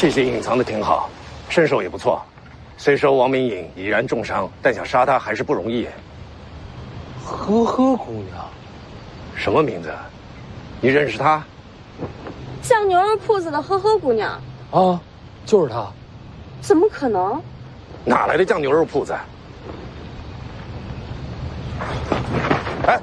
气息隐藏的挺好，身手也不错。虽说王明颖已然重伤，但想杀他还是不容易。呵呵姑娘，什么名字？你认识她？酱牛肉铺子的呵呵姑娘。啊，就是她。怎么可能？哪来的酱牛肉铺子？哎！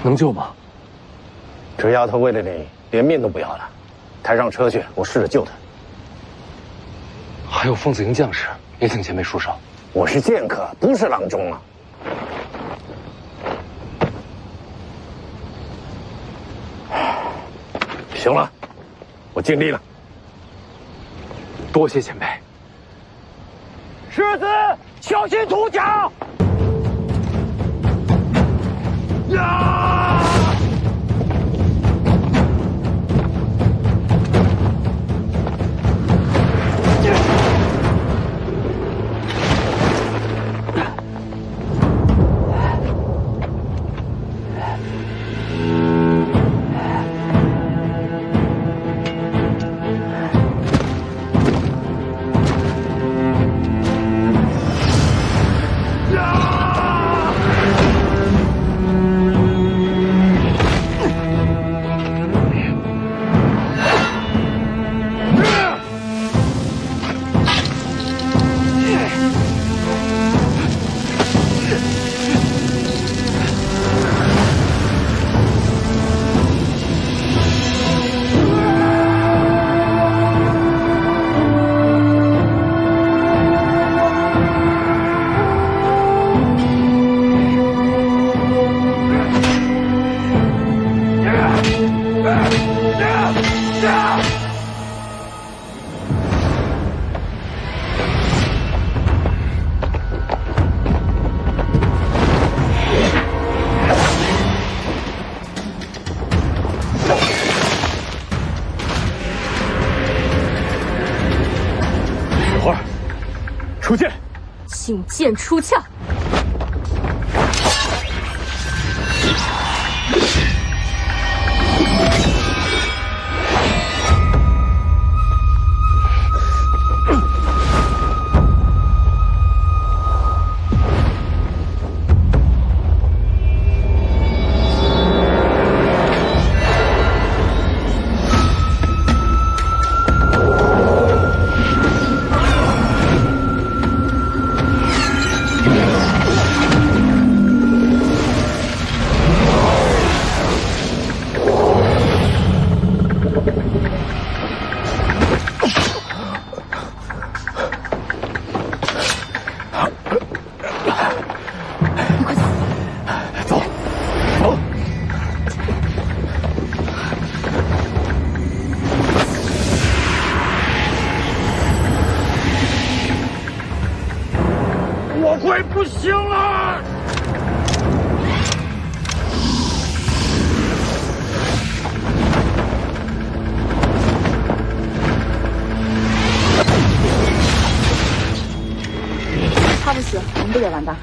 能救吗？这丫头为了你，连命都不要了。抬上车去，我试着救她。还有凤子营将士，也请前辈束手。我是剑客，不是郎中啊。行了，我尽力了。多谢前辈。狮子，小心土脚！呀！出剑，请剑出鞘。我快不行了！他不死，我们不得完蛋。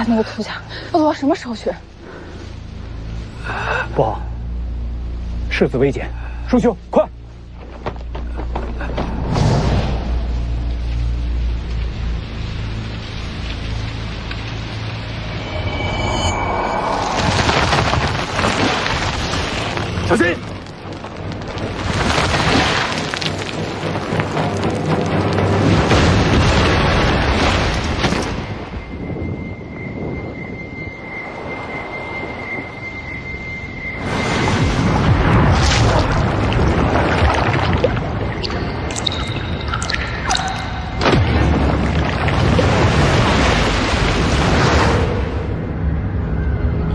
那个秃家，我什么时候去？不好，世子危险，叔兄，快！小心！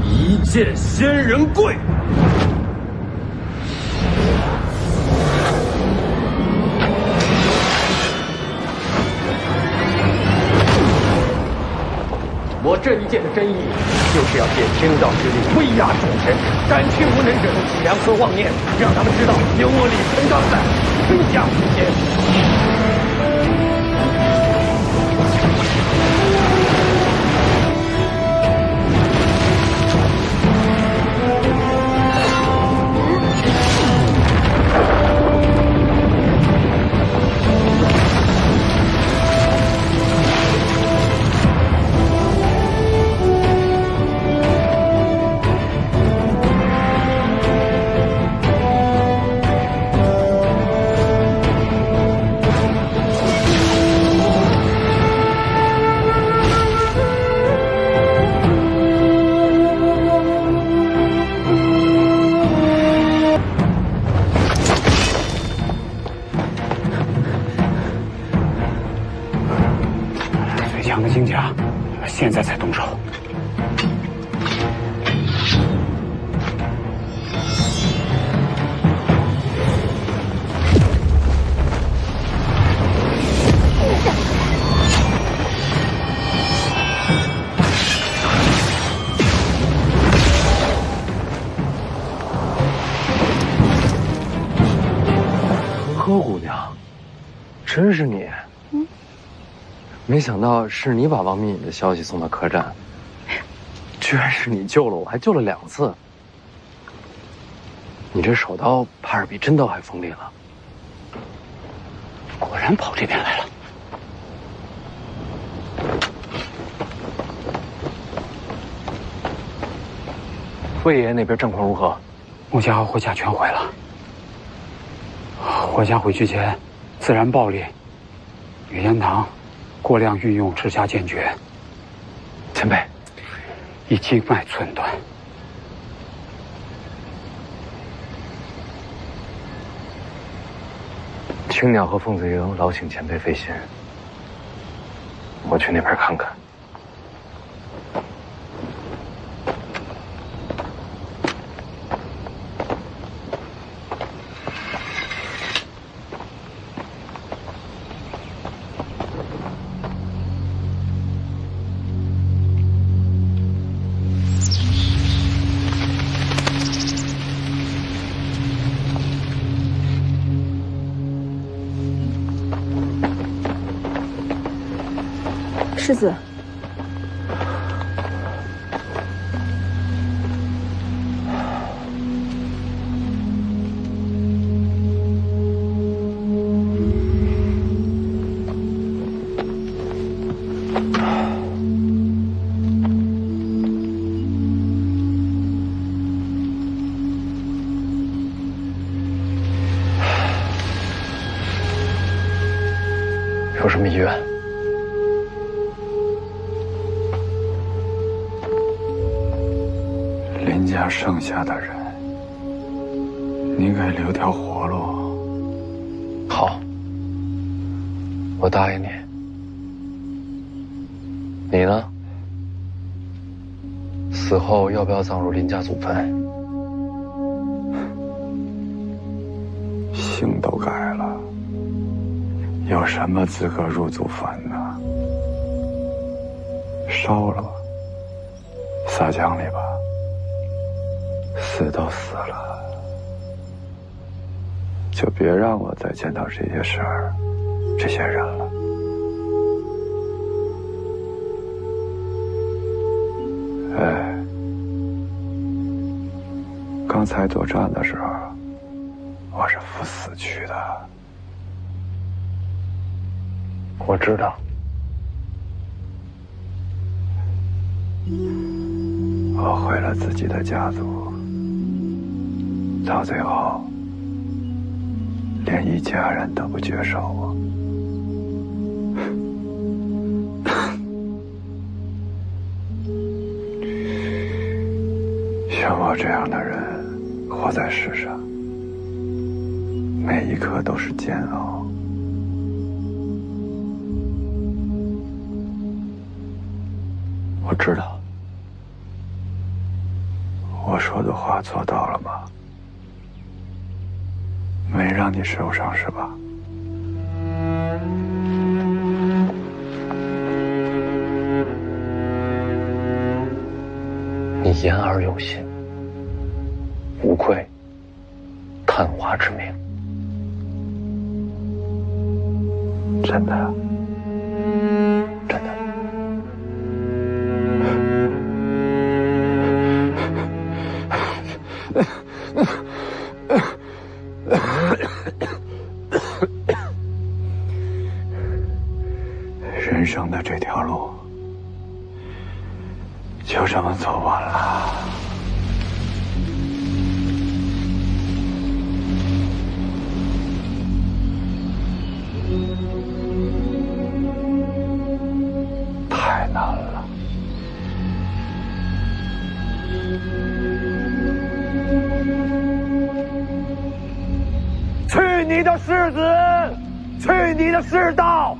一剑仙人跪。我这一剑的真意，就是要借天道之力威压众神，斩去无能者的脊梁和妄念，让他们知道有我李存刚在，天下无间。最强的金甲，现在才动手。柯姑娘，真是你！没想到是你把王明隐的消息送到客栈，居然是你救了我，还救了2次。你这手刀怕是比真刀还锋利了。果然跑这边来了。魏爷那边战况如何？穆家和霍家全毁了。霍家回去前，自然暴力，雨烟堂过量运用赤霞剑诀，前辈，已经脉寸断。青鸟和凤子营劳请前辈费心，我去那边看看。世子，有什么遗愿？林家剩下的人，你给留条活路。好，我答应你。你呢？死后要不要葬入林家祖坟？姓都改了，有什么资格入祖坟呢？烧了吧，撒江里吧。死都死了，就别让我再见到这些事儿、这些人了。哎，刚才作战的时候，我是赴死去的。我知道。我毁了自己的家族，到最后，连一家人都不接受我。像我这样的人，活在世上，每一刻都是煎熬。我知道。我说的话做到了吗？没让你受伤是吧？你言而有信，无愧探花之名。真的。真的。人生的这条路就这么走完了。太难了。去你的世子，去你的世道！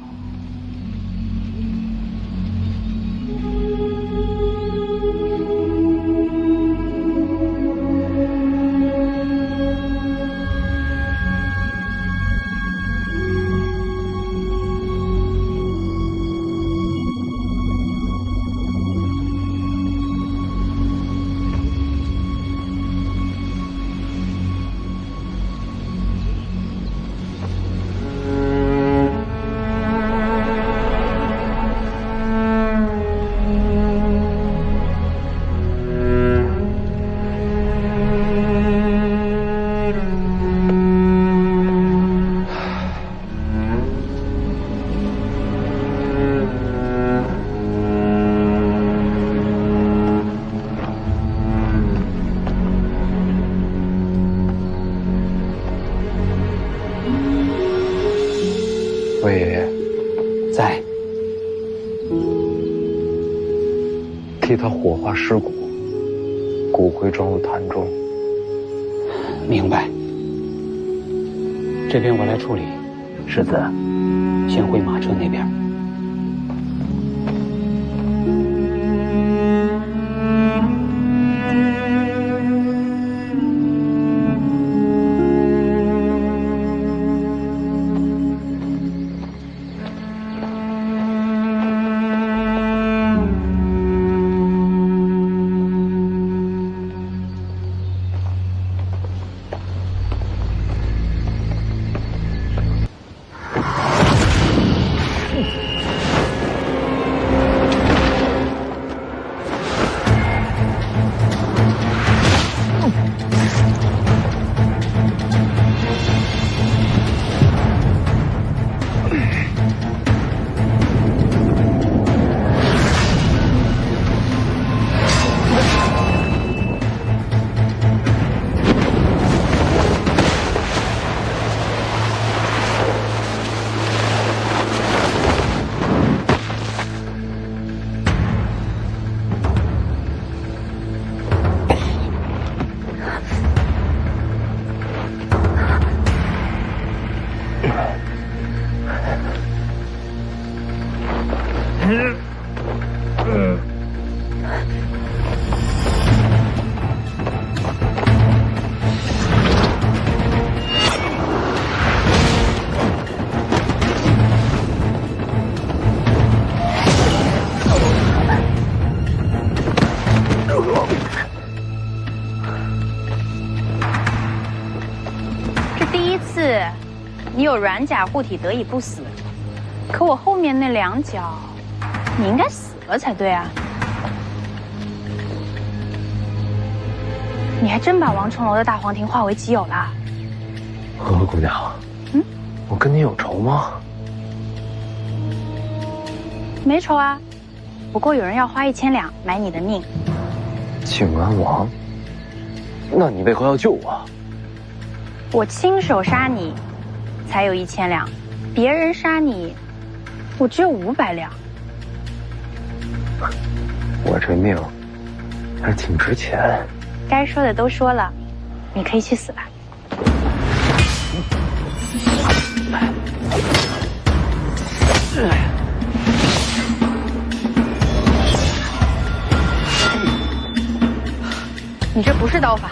魏爷爷在。替他火化尸骨，骨灰装入坛中。明白。这边我来处理。世子，先回马车那边。你有软甲护体得以不死，可我后面那2脚，你应该死了才对啊！你还真把王重楼的大黄庭化为己有了？河姑娘，我跟你有仇吗？没仇啊，不过有人要花1000两买你的命。靖安王？那你为何要救我？我亲手杀你，才有1000两；别人杀你，我只有500两。我这命还挺值钱。该说的都说了，你可以去死了。你这不是刀法。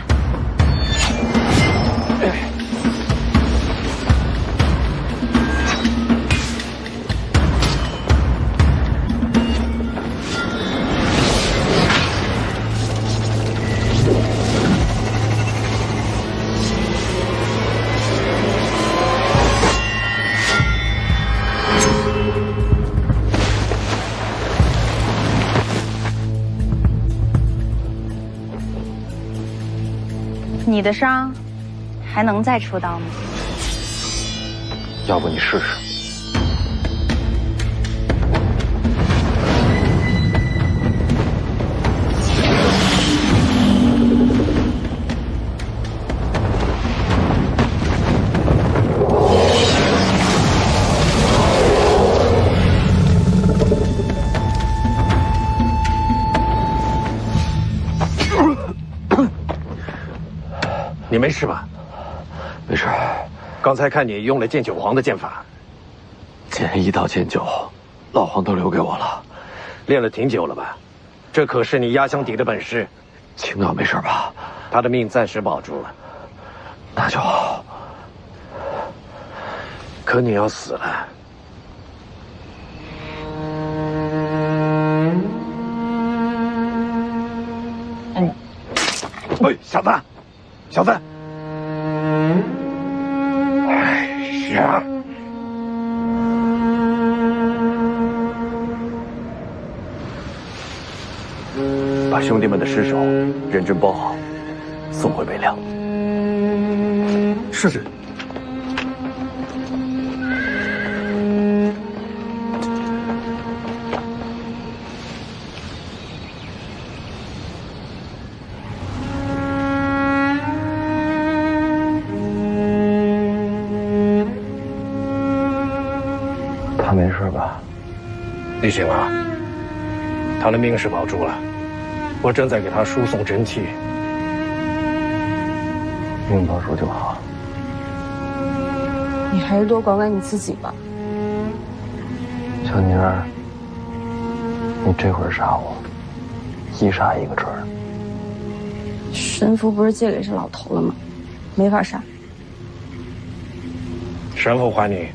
你的伤还能再出刀吗？要不你试试？你没事吧？没事。刚才看你用了剑九皇的剑法，剑1到剑9，老皇都留给我了。练了挺久了吧？这可是你压箱底的本事。青岛没事吧？他的命暂时保住了，那就好。可你要死了。哎，小子，小子！哎呀！把兄弟们的尸首认真包好，送回北凉。是。他没事吧？你醒了，他的命是保住了，我正在给他输送真气。命保住就好。你还是多管管你自己吧。小妮儿，你这会儿杀我，一杀一个准儿。神符不是借给这老头了吗？没法杀。神符还你。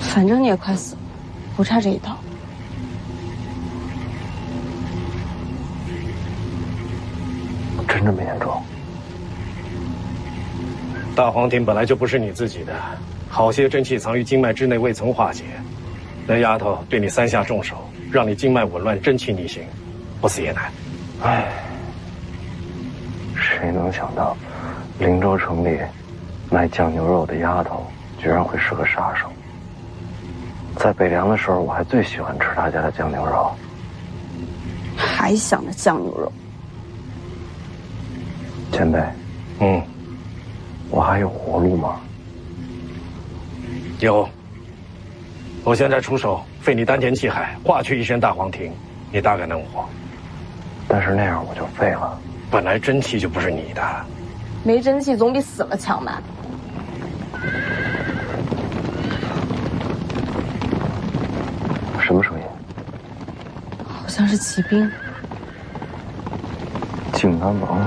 反正你也快死了，不差这一套。真这么严重？大黄庭本来就不是你自己的，好些真气藏于经脉之内，未曾化解。那丫头对你3下重手，让你经脉紊乱，真气逆行，不死也难。唉，谁能想到，灵州城里卖酱牛肉的丫头，居然会是个杀手。在北凉的时候，我还最喜欢吃他家的酱牛肉。还想着酱牛肉？前辈，我还有活路吗？有。我现在出手，费你丹田气海，化去一身大黄庭，你大概能活。但是那样我就废了。本来真气就不是你的，没真气总比死了强吧？什么声音？好像是骑兵。靖安王来。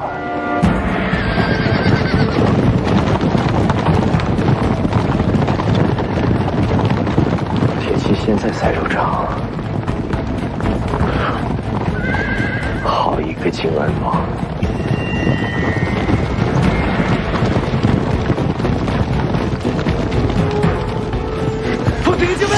铁骑现在才入场，好一个靖安王！奉这个敬卫！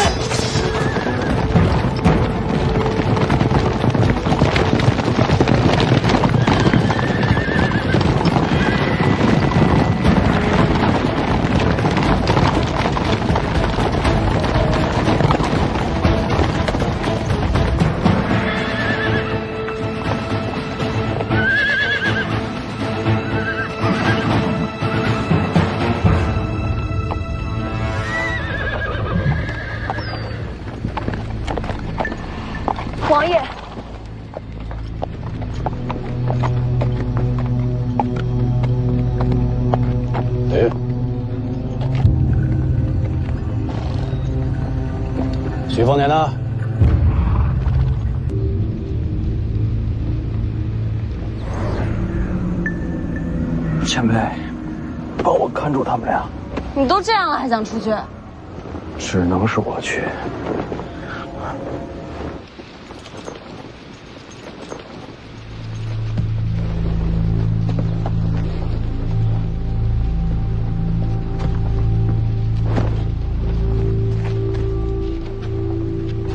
徐凤年呢？前辈，帮我看住他们俩。你都这样了还想出去？只能是我去。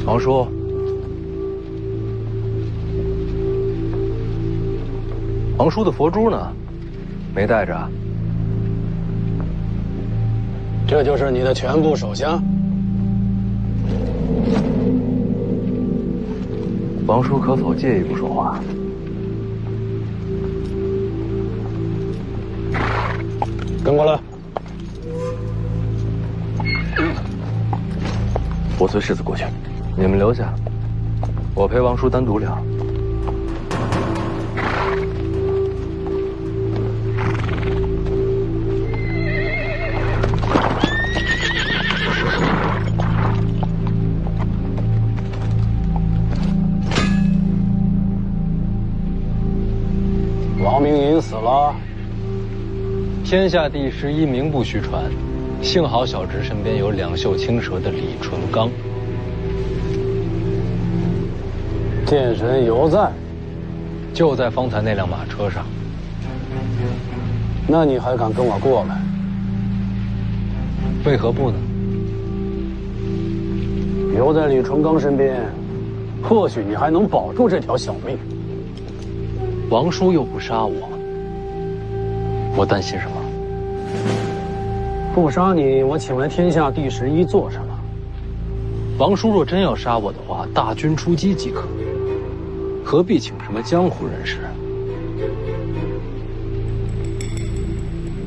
王叔，王叔的佛珠呢？没带着。这就是你的全部手香。王叔可否介意不说话？跟过来。我随世子过去，你们留下，我陪王叔单独聊。王明银死了，天下第11名不虚传，幸好小侄身边有两袖青蛇的李淳罡。剑神犹在，就在方才那辆马车上。那你还敢跟我过来？为何不呢？留在李淳罡身边，或许你还能保住这条小命。王叔又不杀我，我担心什么？不杀你，我请来天下第11做什么？王叔若真要杀我的话，大军出击即可，何必请什么江湖人士？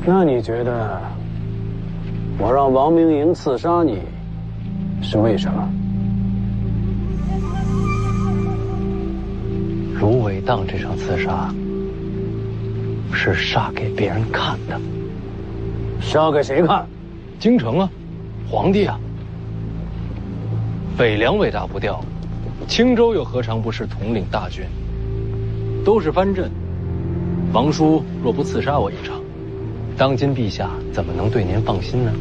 那你觉得我让王明营刺杀你，是为什么？芦苇荡这场刺杀，是杀给别人看的。杀给谁看？京城啊，皇帝啊。北凉尾大不掉，青州又何尝不是统领大军？都是藩镇。王叔若不刺杀我一场，当今陛下怎么能对您放心呢？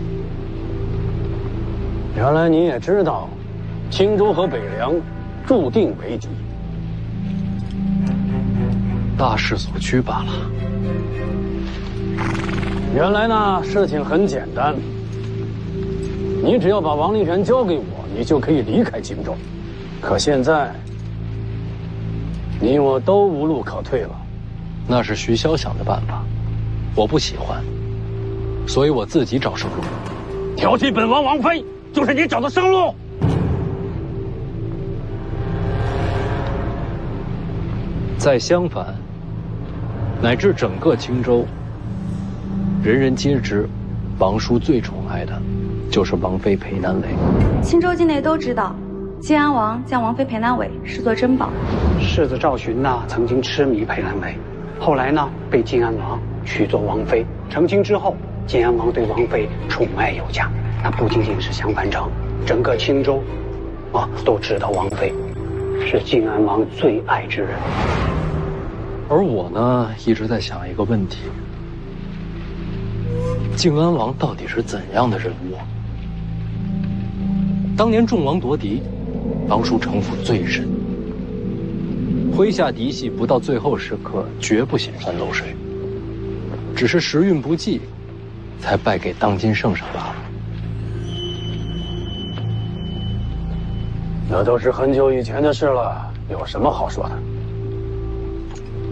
原来你也知道，青州和北凉注定为敌。大势所趋罢了。原来呢，事情很简单，你只要把王令权交给我，你就可以离开荆州。可现在，你我都无路可退了。那是徐骁想的办法，我不喜欢，所以我自己找生路。调戏本王王妃，就是你找的生路。再相反，乃至整个青州，人人皆知，王叔最宠爱的，就是王妃裴南伟。青州境内都知道，晋安王将王妃裴南伟视作珍宝。世子赵寻呢，曾经痴迷裴南伟，后来呢，被晋安王娶做王妃。成亲之后，晋安王对王妃宠爱有加。那不仅仅是襄樊城，整个青州，都知道王妃是晋安王最爱之人。而我呢，一直在想一个问题：晋安王到底是怎样的人物？当年众王夺嫡，王叔城府最深，麾下嫡系不到最后时刻绝不显山露水，只是时运不济，才败给当今圣上罢了。那都是很久以前的事了，有什么好说的？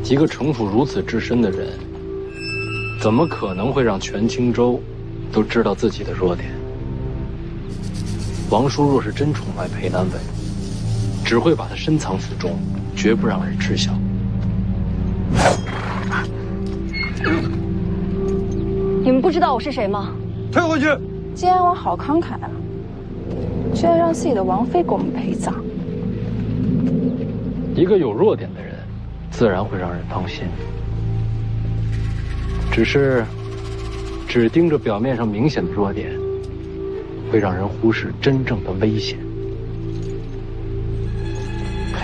一个城府如此之深的人，怎么可能会让全青州都知道自己的弱点？王叔若是真宠爱裴南伟，只会把他深藏府中，绝不让人知晓。你们不知道我是谁吗？退回去！晋安王好慷慨啊，居然让自己的王妃给我们陪葬。一个有弱点的人，自然会让人放心。只是，只盯着表面上明显的弱点，会让人忽视真正的危险。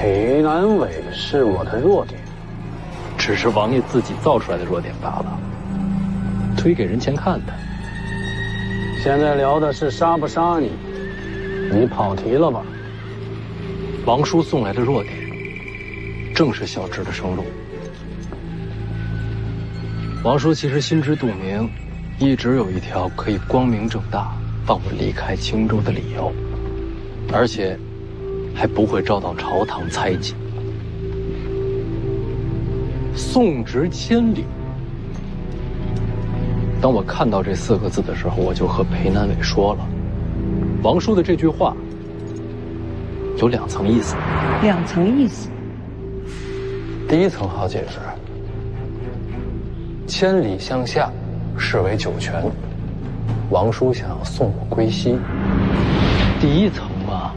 裴南伟是我的弱点，只是王爷自己造出来的弱点罢了，推给人前看的。现在聊的是杀不杀你，你跑题了吧？王叔送来的弱点，正是小智的生路。王叔其实心知肚明，一直有一条可以光明正大放我离开青州的理由，而且还不会遭到朝堂猜忌。送职千里。当我看到这4个字的时候，我就和裴南伟说了，王叔的这句话有2层意思。2层意思。第一层好解释，千里向下，视为九泉。王叔想要送我归西。第一层嘛，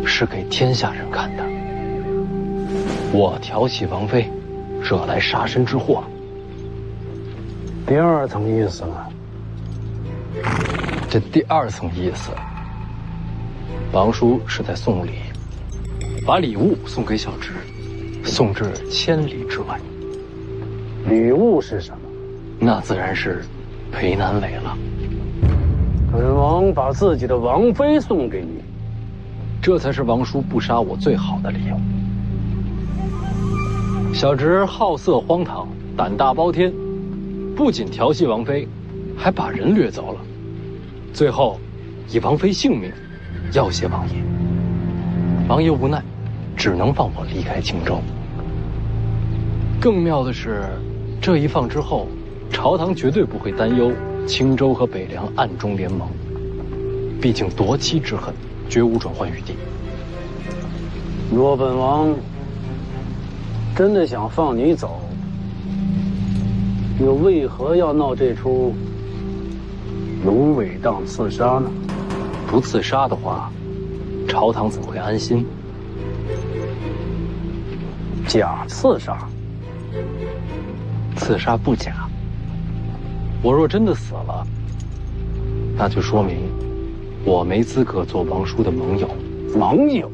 是给天下人看的。我挑起王妃，惹来杀身之祸。第2层意思呢？这第2层意思，王叔是在送礼，把礼物送给小侄，送至千里之外。礼物是什么？那自然是裴南伟了。本王把自己的王妃送给你，这才是王叔不杀我最好的理由。小侄好色荒唐，胆大包天，不仅调戏王妃，还把人掠走了，最后以王妃性命要挟王爷。王爷无奈，只能放我离开青州。更妙的是，这一放之后，朝堂绝对不会担忧青州和北凉暗中联盟，毕竟夺妻之恨绝无转圜余地。若本王真的想放你走，又为何要闹这出芦苇荡刺杀呢？不刺杀的话，朝堂怎会安心？假刺杀，刺杀不假。我若真的死了，那就说明我没资格做王叔的盟友。盟友？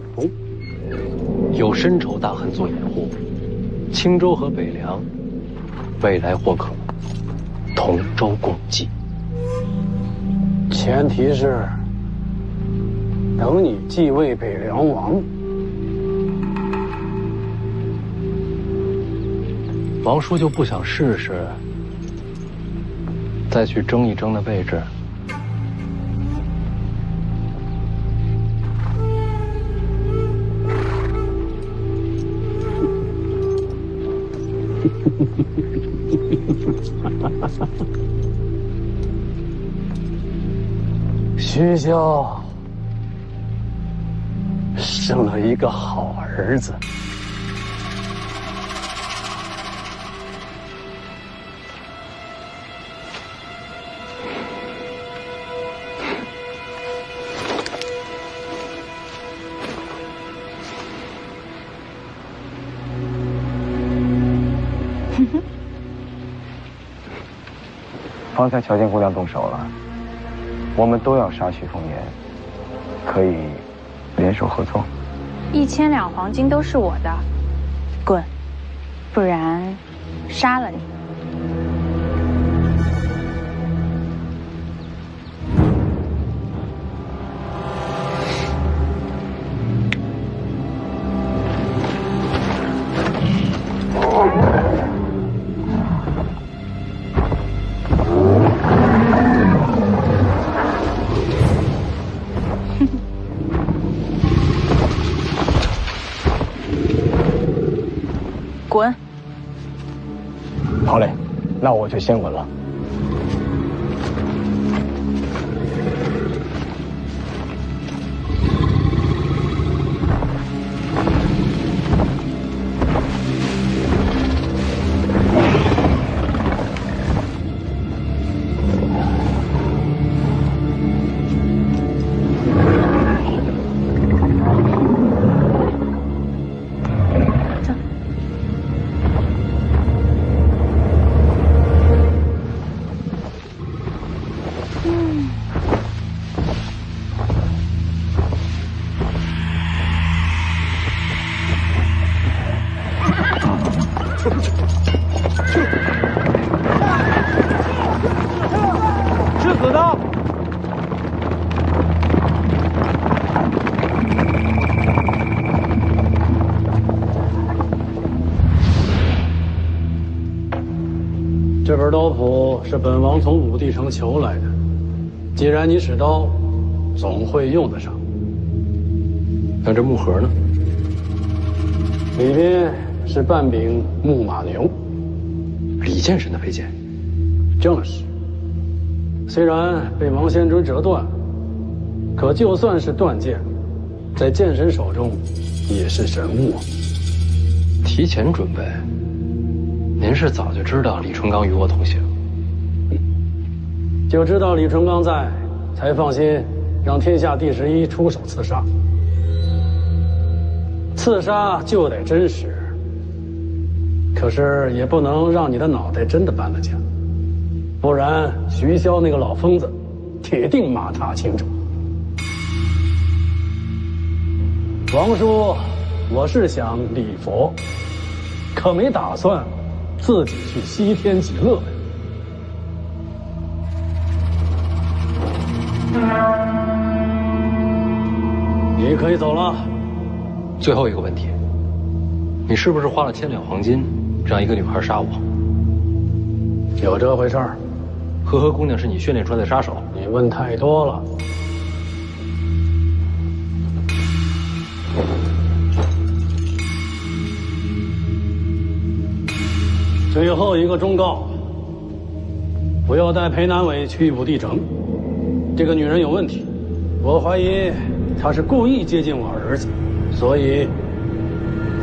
有深仇大恨做掩护，青州和北凉未来或可同舟共济。前提是等你继位北凉王。王叔就不想试试，再去争一争的位置？徐骁生了一个好儿子。方才乔建姑娘动手了，我们都要杀徐凤年，可以联手合作。1000两黄金都是我的，滚！不然杀了你。滚！好嘞，那我就先滚了。是死的。这本刀谱是本王从武帝城求来的。既然你使刀，总会用得上。那这木盒呢？里边是半柄木马牛，李剑神的佩剑。正是。虽然被王仙追折断，可就算是断剑，在剑神手中也是神物。提前准备。您是早就知道李淳刚与我同行，就知道李淳刚在，才放心让天下第11出手刺杀。刺杀就得真实，可是也不能让你的脑袋真的搬了家，不然徐骁那个老疯子铁定马踏青州。王叔，我是想礼佛，可没打算自己去西天极乐呀。你可以走了。最后一个问题，你是不是花了1000两黄金，让一个女孩杀我？有这回事儿？和合姑娘是你训练出来的杀手？你问太多了。最后一个忠告：不要带裴南伟去武帝城。这个女人有问题，我怀疑她是故意接近我儿子，所以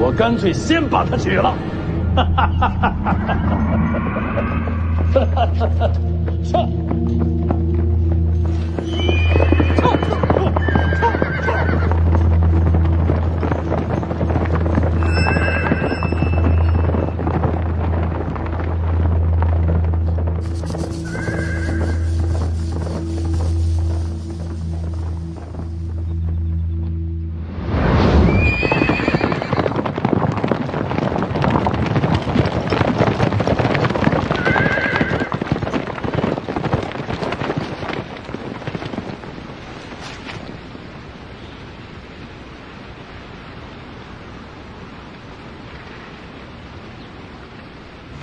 我干脆先把她娶了。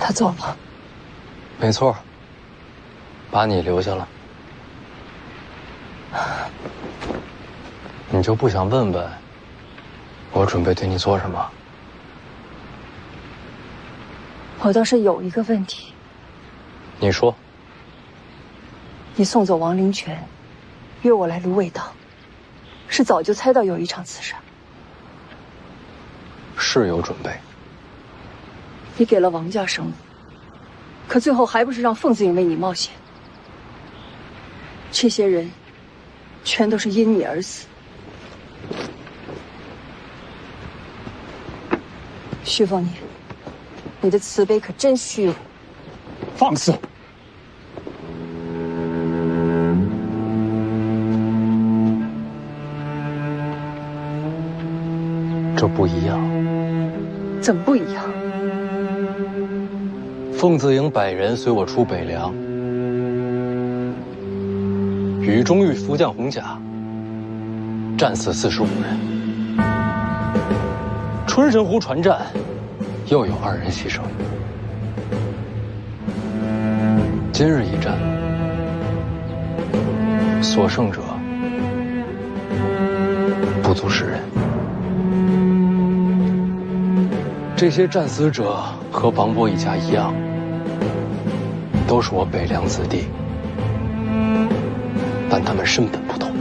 他走了。没错，把你留下了。你就不想问问，我准备对你做什么？我倒是有一个问题。你说。你送走王灵泉，约我来芦苇荡，是早就猜到有一场刺杀。是有准备。你给了王家生路，可最后还不是让凤子营为你冒险？这些人，全都是因你而死。徐凤年，你的慈悲可真虚无。放肆！这不一样。怎么不一样？凤子营100人随我出北凉，与中域福将洪甲战死45人，春神湖船战又有2人牺牲。今日一战，所剩者不足10人。这些战死者和王伯一家一样，都是我北凉子弟，但他们身本不同。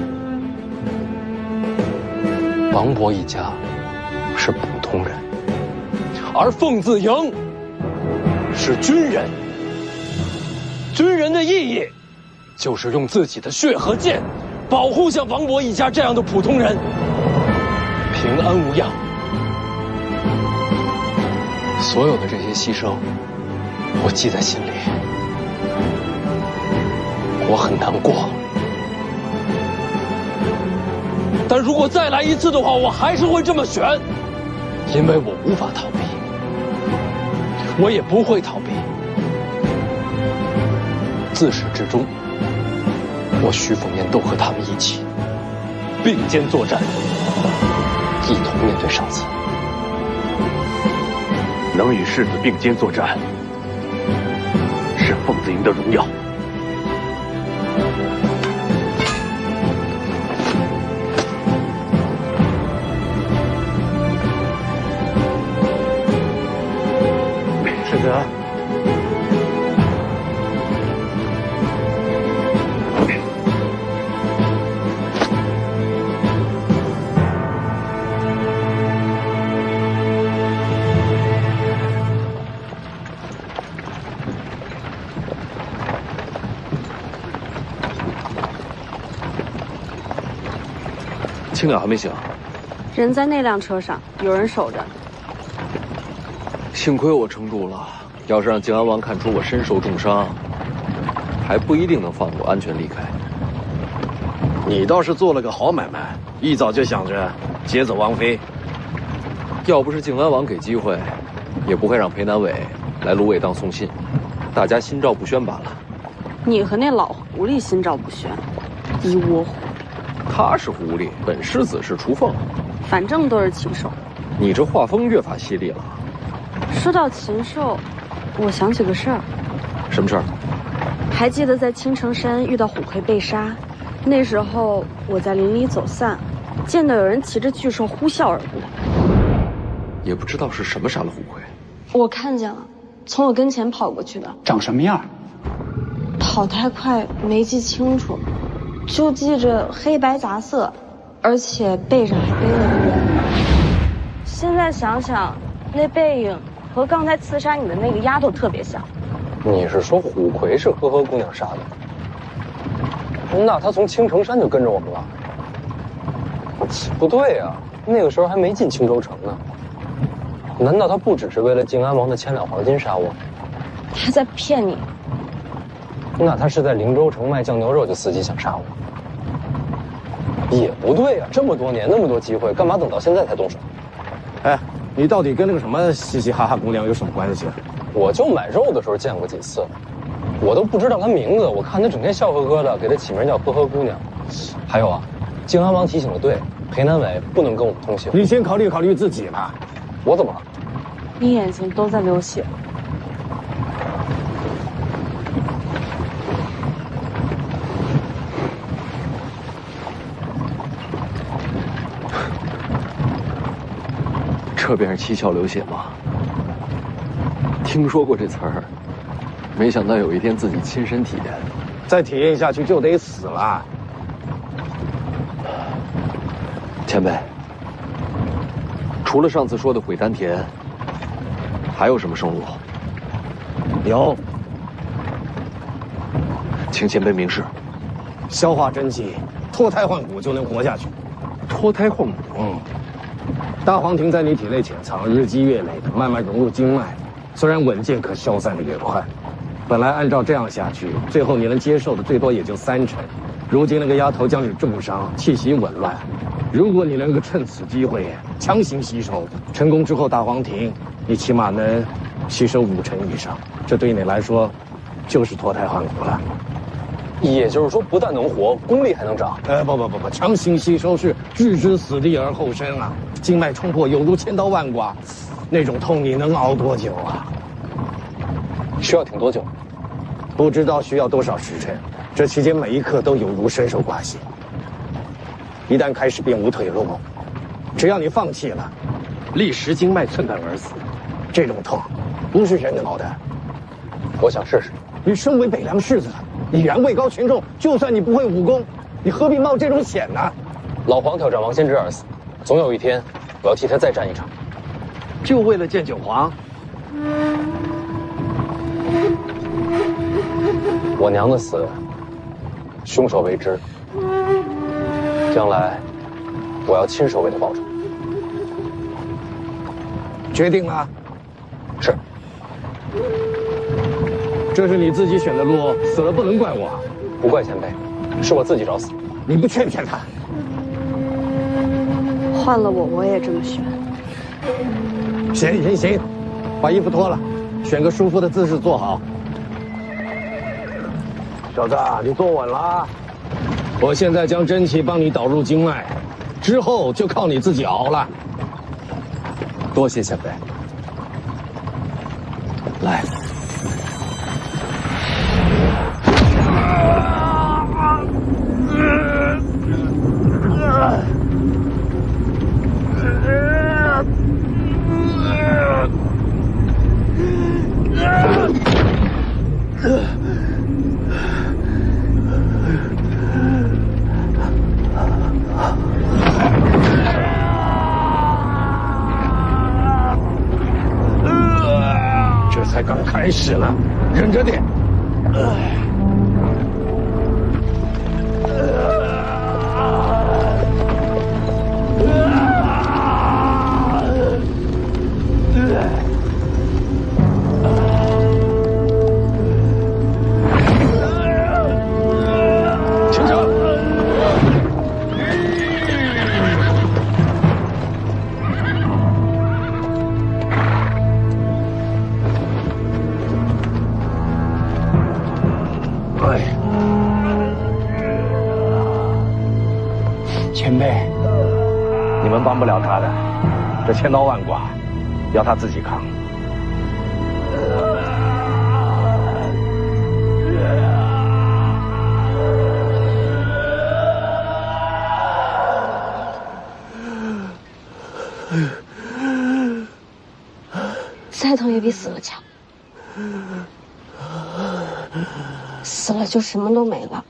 王伯一家是普通人，而凤子营是军人。军人的意义，就是用自己的血和剑，保护像王伯一家这样的普通人，平安无恙。所有的这些牺牲，我记在心里，我很难过。但如果再来一次的话，我还是会这么选，因为我无法逃避。我也不会逃避。自始至终，我徐凤年都和他们一起并肩作战，一同面对上司。能与世子并肩作战，是凤子营的荣耀。世子，青鸟还没醒，人在那辆车上，有人守着。幸亏我撑住了，要是让靖安王看出我身受重伤，还不一定能放我安全离开。你倒是做了个好买卖，一早就想着劫走王妃。要不是靖安王给机会，也不会让裴南伟来芦苇荡送信，大家心照不宣罢了。你和那老狐狸心照不宣，一窝火。他是狐狸，本世子是雏凤，反正都是禽兽。你这画风越发犀利了。说到禽兽，我想起个事儿。什么事儿？还记得在青城山遇到虎魁被杀，那时候我在林里走散，见到有人骑着巨兽呼啸而过。也不知道是什么杀了虎魁。我看见了，从我跟前跑过去的。长什么样？跑太快没记清楚，就记着黑白杂色，而且背上还背了个人。现在想想，那背影和刚才刺杀你的那个丫头特别像。你是说虎魁是呵呵姑娘杀的？那他从青城山就跟着我们了？不对呀，那个时候还没进青州城呢。难道他不只是为了靖安王的千两黄金杀我？他在骗你。那他是在灵州城卖酱牛肉就伺机想杀我？也不对呀，这么多年那么多机会，干嘛等到现在才动手？哎，你到底跟那个什么嘻嘻哈哈姑娘有什么关系啊？我就买肉的时候见过几次，我都不知道她名字。我看她整天笑呵呵的，给她起名叫呵呵姑娘。还有啊，靖安王提醒的对，裴南伟不能跟我们通信。你先考虑考虑自己吧。我怎么了？你眼睛都在流血。这便是七窍流血吗？听说过这词儿，没想到有一天自己亲身体验。再体验下去就得死了。前辈，除了上次说的毁丹田，还有什么生路？有，请前辈明示。消化真气，脱胎换骨就能活下去。脱胎换骨？大黄庭在你体内潜藏，日积月累的，慢慢融入经脉，虽然稳健，可消散的越快。本来按照这样下去，最后你能接受的最多也就30%。如今那个丫头将你重伤，气息紊乱。如果你能够趁此机会强行吸收，成功之后，大黄庭你起码能吸收50%以上，这对你来说就是脱胎换骨了。也就是说，不但能活，功力还能长。不，强行吸收是置之死地而后生啊！经脉冲破，有如千刀万剐，那种痛你能熬多久啊？需要挺多久？不知道需要多少时辰，这期间每一刻都有如伸手刮血。一旦开始便无退路，只要你放弃了，立时经脉寸断而死。这种痛，不是人能熬的。我想试试。你身为北凉世子，你然位高权重，就算你不会武功，你何必冒这种险呢？老黄挑战王先知而死，总有一天，我要替他再战一场。就为了见九皇？我娘的死，凶手为之。将来，我要亲手为他报仇。决定了？是。这是你自己选的路，死了不能怪我。不怪前辈，是我自己找死。你不劝劝他？换了我也这么选。行，把衣服脱了，选个舒服的姿势坐好。小子，你坐稳了。我现在将真气帮你导入经脉，之后就靠你自己熬了。多谢前辈。来。这才刚开始呢，忍着点。前辈，你们帮不了他的，这千刀万剐，要他自己扛。再疼也比死了强。死了就什么都没了。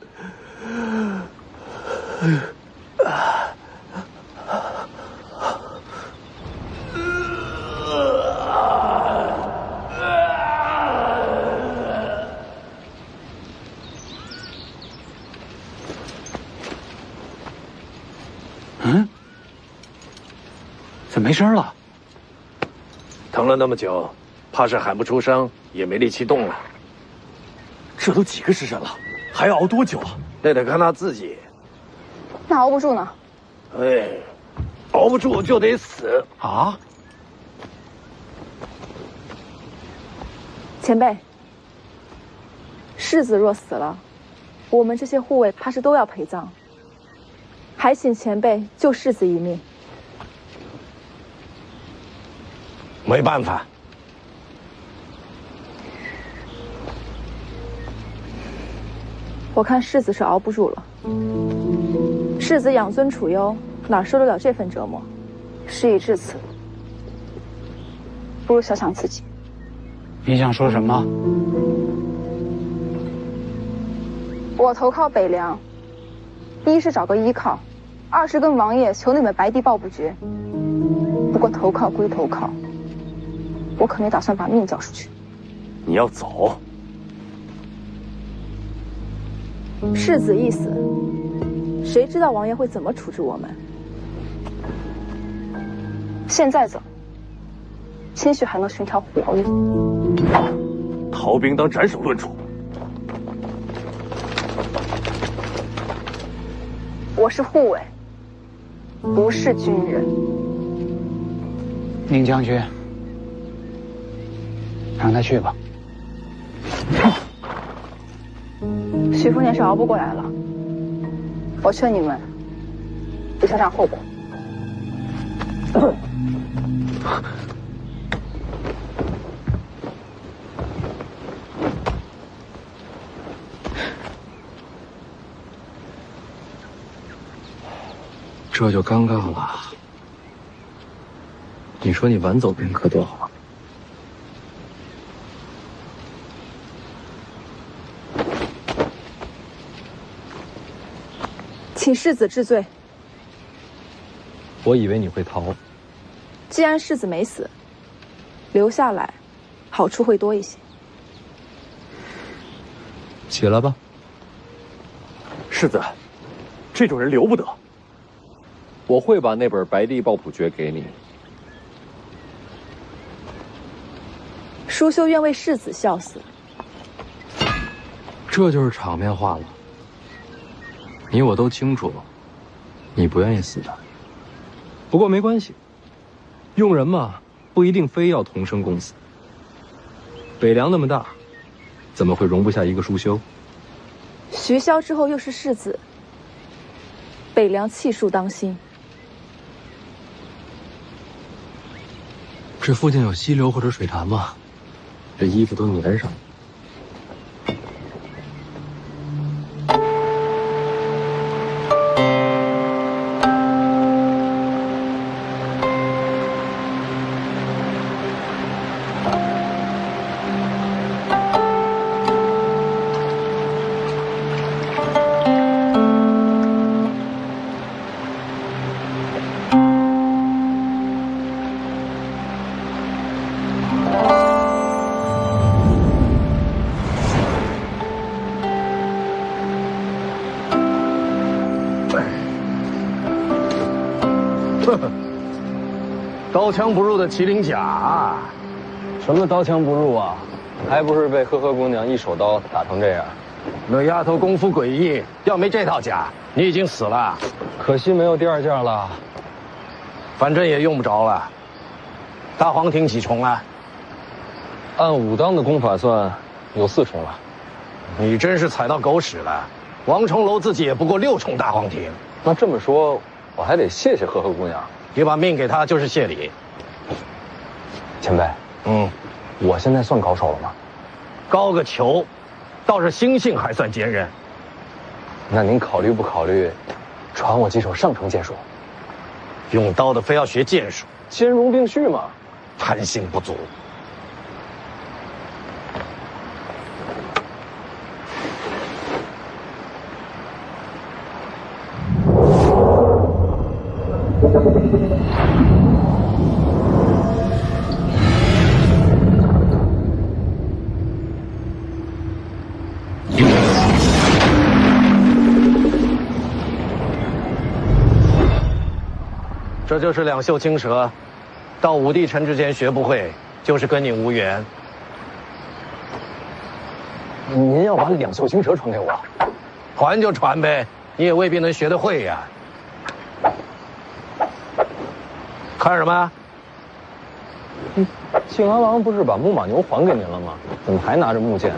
怎么没声了？疼了那么久，怕是喊不出声，也没力气动了。这都几个时辰了，还要熬多久啊？那得看他自己。那熬不住呢？哎，熬不住就得死啊！前辈，世子若死了，我们这些护卫怕是都要陪葬，还请前辈救世子一命。没办法，我看世子是熬不住了。世子养尊处优，哪受得了这份折磨？事已至此，不如想想自己。你想说什么？我投靠北凉，一是找个依靠，二是跟王爷求你们白帝抱不绝。不过投靠归投靠，我可没打算把命交出去。你要走？世子一死，谁知道王爷会怎么处置我们？现在走，兴许还能寻条活路。逃兵当斩首论处。我是护卫，不是军人。宁将军，让他去吧。许丰年是熬不过来了，我劝你们别想想后果。这就尴尬了。你说你晚走片刻多好。请世子治罪。我以为你会逃。既然世子没死，留下来，好处会多一些。起来吧。世子，这种人留不得。我会把那本《白帝抱朴诀》给你。舒修愿为世子效死。这就是场面话了。你我都清楚，你不愿意死的。不过没关系，用人嘛，不一定非要同生共死。北凉那么大，怎么会容不下一个书修？徐骁之后又是世子，北凉气数当心。这附近有溪流或者水潭吗？这衣服都粘上了。刀枪不入的麒麟甲，什么刀枪不入啊？还不是被呵呵姑娘一手刀打成这样？那丫头功夫诡异，要没这套甲，你已经死了。可惜没有第二件了。反正也用不着了。大黄庭几重了？按武当的功法算，有4重了。你真是踩到狗屎了。王重楼自己也不过6重大黄庭。那这么说，我还得谢谢呵呵姑娘。你把命给他就是谢礼。前辈，我现在算高手了吗？高个球，倒是心性还算坚韧。那您考虑不考虑，传我几手上乘剑术？用刀的非要学剑术，兼容并蓄嘛。贪心不足。这就是两袖青蛇，到武帝城之前学不会，就是跟你无缘。您要把两袖青蛇传给我？传就传呗，你也未必能学得会呀。看什么？靖安王不是把木马牛还给您了吗？怎么还拿着木剑？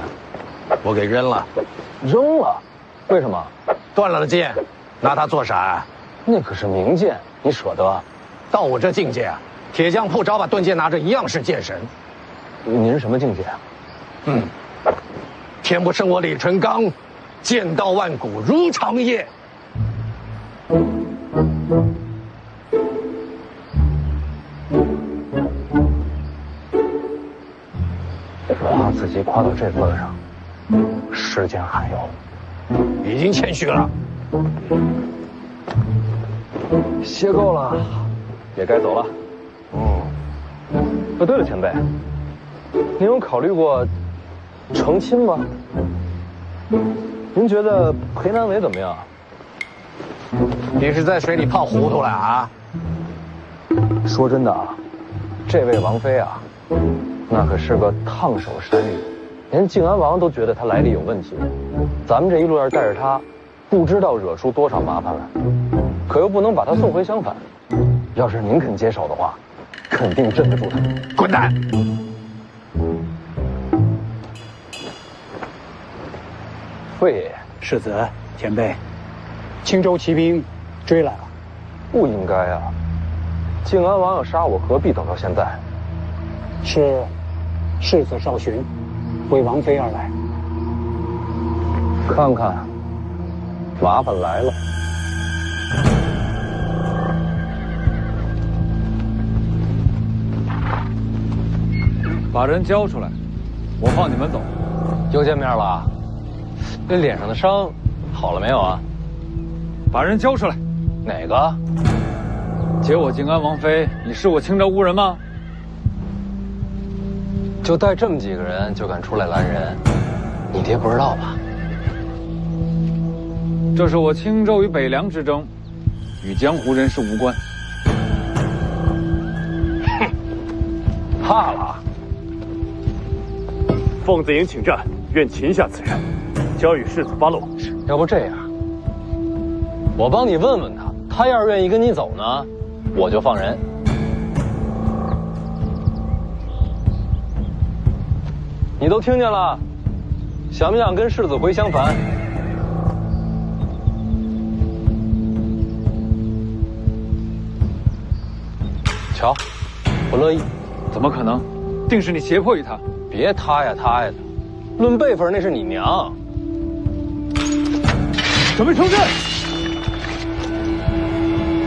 我给扔了。扔了？为什么？断了的剑，拿它做啥？那可是名剑，你舍得？到我这境界啊，铁匠铺找把钝剑拿着一样是剑神。您是什么境界？天不生我李成刚，剑道万古如长夜。夸自己夸到这份上，世间罕有。已经谦虚了。歇够了，也该走了。对了，前辈，您有考虑过成亲吗？您觉得裴南伟怎么样？你是在水里泡糊涂了啊？说真的啊，这位王妃啊，那可是个烫手山芋，连靖安王都觉得她来历有问题。咱们这一路要是带着她，不知道惹出多少麻烦来，可又不能把她送回襄樊。要是您肯接手的话，肯定镇得住她。滚蛋！魏爷爷，世子，前辈，青州骑兵追来了。不应该啊！靖安王要杀我，何必等到现在？是世子少询，为王妃而来。看看，麻烦来了。把人交出来，我放你们走。又见面了，这脸上的伤好了没有啊？把人交出来。哪个？接我靖安王妃，你是我青州无人吗？就带这么几个人就敢出来拦人，你爹不知道吧？这是我青州与北凉之争，与江湖人士无关。哼，怕了？凤子营请战，愿擒下此人，交与世子发落。要不这样，我帮你问问他，他要是愿意跟你走呢，我就放人。你都听见了，想不想跟世子回襄樊？瞧，不乐意。怎么可能？定是你胁迫于他。别他呀他呀的，论辈分那是你娘。准备冲阵！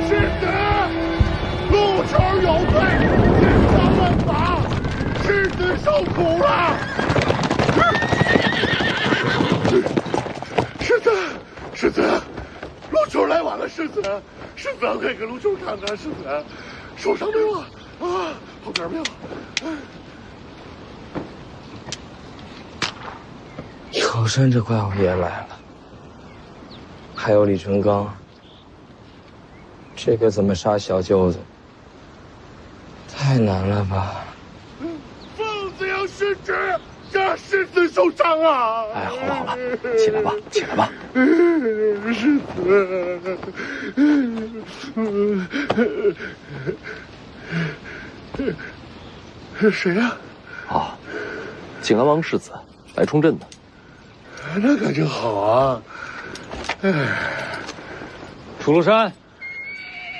世子，陆球有罪，天下万法，世子受苦了。世子，陆球来晚了，世子，快给陆球看看，世子，受伤没有啊？好点没有？考山这怪物也来了，还有李淳刚，这个怎么杀小舅子？太难了吧？疯子要失职，让世子受伤啊！哎，好了好了，起来吧，起来吧。世子，谁呀？啊，景安王世子来冲阵的。那可真好啊！楚禄山，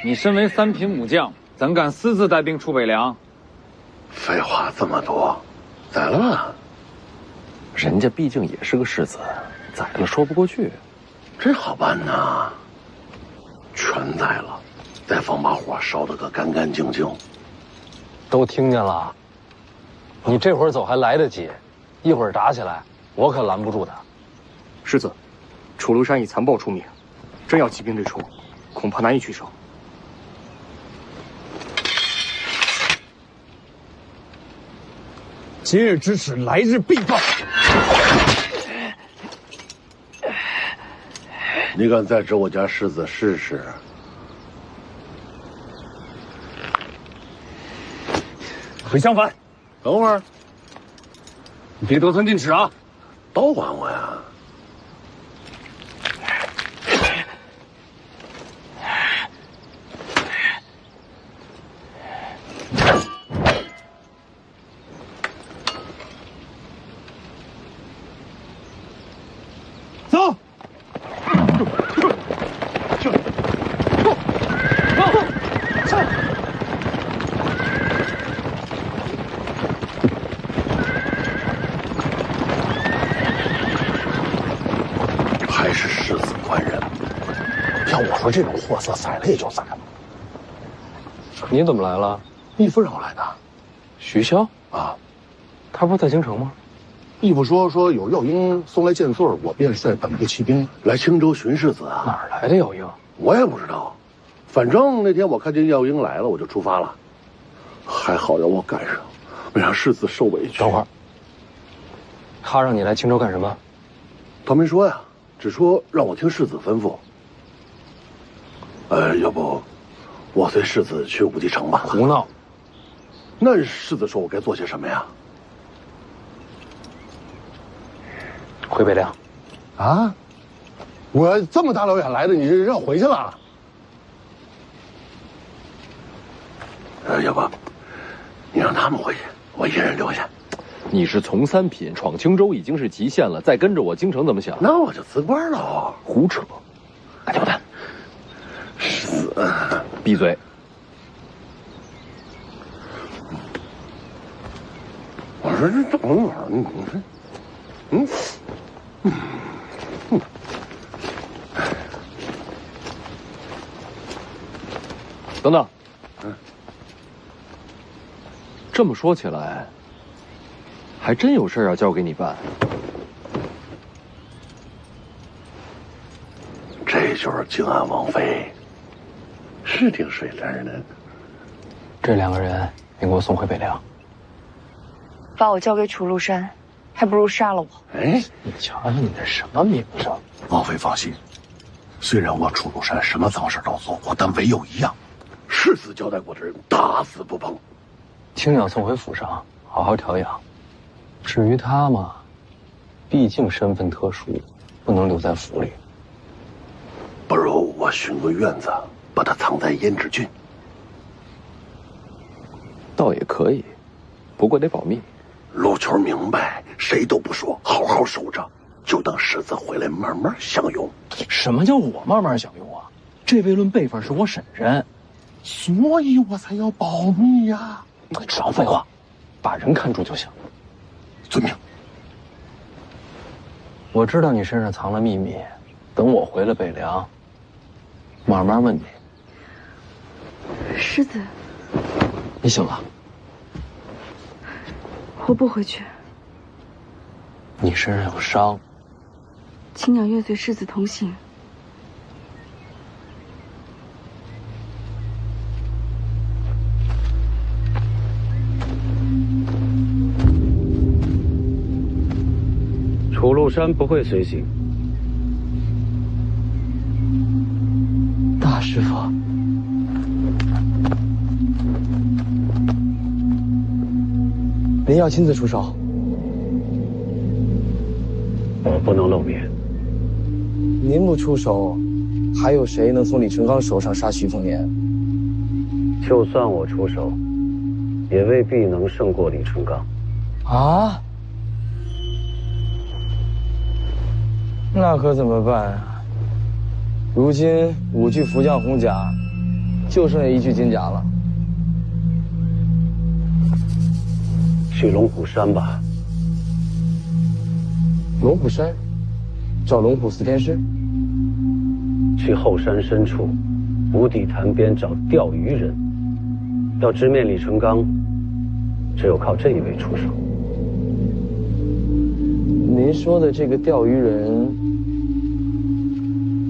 你身为三品武将，怎敢私自带兵出北凉？废话这么多，宰了吧？人家毕竟也是个世子，宰了说不过去。这好办呐，全宰了，再放把火烧得个干干净净。都听见了，你这会儿走还来得及，一会儿打起来，我可拦不住他。世子，楚禄山以残暴出名，真要起兵对冲，恐怕难以取胜。今日之耻，来日必报。你敢再指我家世子试试？回襄樊。等会儿，你别得寸进尺啊！都管我呀！走。还是世子宽仁。要我说，这种货色宰了也就宰了。你怎么来了？义父让我来的。徐骁啊，他不是在京城吗？义父说有药英送来见岁，我便率本部骑兵来青州寻世子啊。哪儿来的药英？我也不知道，反正那天我看见药英来了，我就出发了。还好让我赶上，没让世子受委屈。等会儿，他让你来青州干什么？他没说呀，只说让我听世子吩咐。要不我随世子去武帝城吧。胡闹！那世子说我该做些什么呀？回北凉。啊？我这么大老远来的，你让我回去了？要不你让他们回去，我一人留下。你是从三品闯青州已经是极限了，再跟着我京城怎么想？那我就辞官了。胡扯！大交代。世子，闭嘴！我说这等会儿，你说，等等。这么说起来，还真有事要交给你办。这就是靖安王妃，是挺水灵的。这两个人，你给我送回北凉。把我交给楚禄山，还不如杀了我。哎，你瞧瞧你这什么名声！王妃放心，虽然我楚禄山什么脏事都做过，但唯有一样，世子交代过的人，打死不碰。青鸟送回府上，好好调养。至于他嘛，毕竟身份特殊，不能留在府里。不如我寻个院子，把他藏在胭脂郡。倒也可以，不过得保密。陆球明白，谁都不说，好好守着，就等世子回来慢慢享用。什么叫我慢慢享用啊？这位论辈分是我婶婶，所以我才要保密呀。少废话，把人看住就行。遵命。我知道你身上藏了秘密，等我回了北凉，慢慢问你。世子，你醒了？我不回去。你身上有伤。青鸟愿随世子同行。楚禄山不会随行。大师傅，您要亲自出手？我不能露面。您不出手，还有谁能从李成钢手上杀徐凤年？就算我出手，也未必能胜过李成钢。啊？那可怎么办啊？如今5具福将红甲，就剩下1具金甲了。去龙虎山吧。龙虎山，找龙虎四天师。去后山深处，无底潭边找钓鱼人。要直面李成钢，只有靠这一位出手。您说的这个钓鱼人，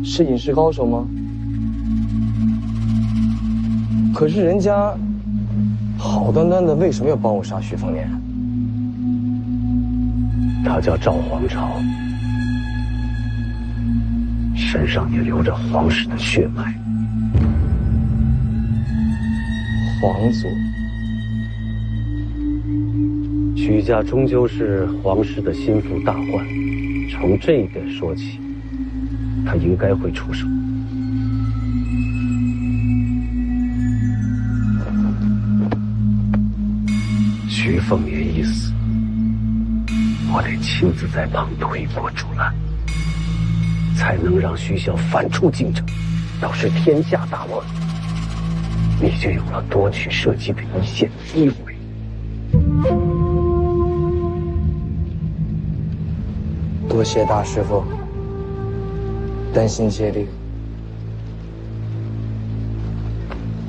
是隐士高手吗？可是人家好端端的，为什么要帮我杀徐凤年？他叫赵皇朝，身上也流着皇室的血脉。皇族，徐家终究是皇室的心腹大患，从这一点说起，他应该会出手。徐凤年一死，我得亲自在旁推波助澜，才能让徐骁反出京城，到时天下大乱，你就有了夺取社稷的一线机会。多谢大师傅，担心接力。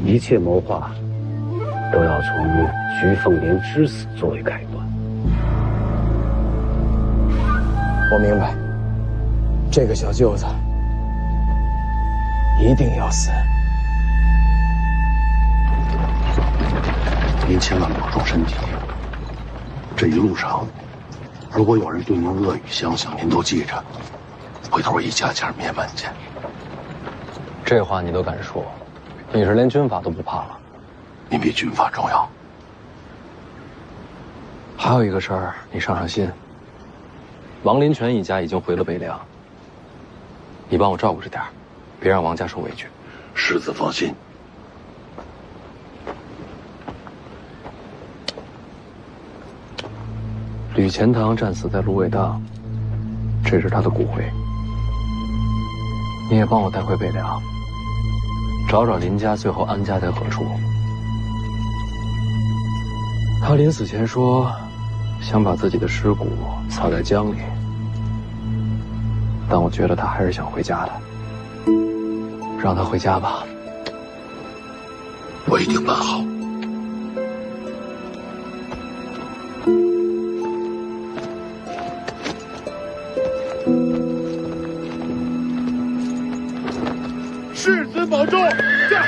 一切谋划都要从徐凤年之死作为开端。我明白，这个小舅子一定要死。您千万保重身体。这一路上，如果有人对您恶语相向，您都记着，回头一家家灭门去。这话你都敢说，你是连军法都不怕了？您比军法重要。还有一个事儿，你上上心。王林泉一家已经回了北凉，你帮我照顾着点儿，别让王家受委屈。世子放心。吕钱塘战死在芦苇荡，这是他的骨灰。你也帮我带回北凉，找找林家最后安家在何处。他临死前说，想把自己的尸骨撒在江里，但我觉得他还是想回家的。让他回家吧。我一定办好。世子保重，驾！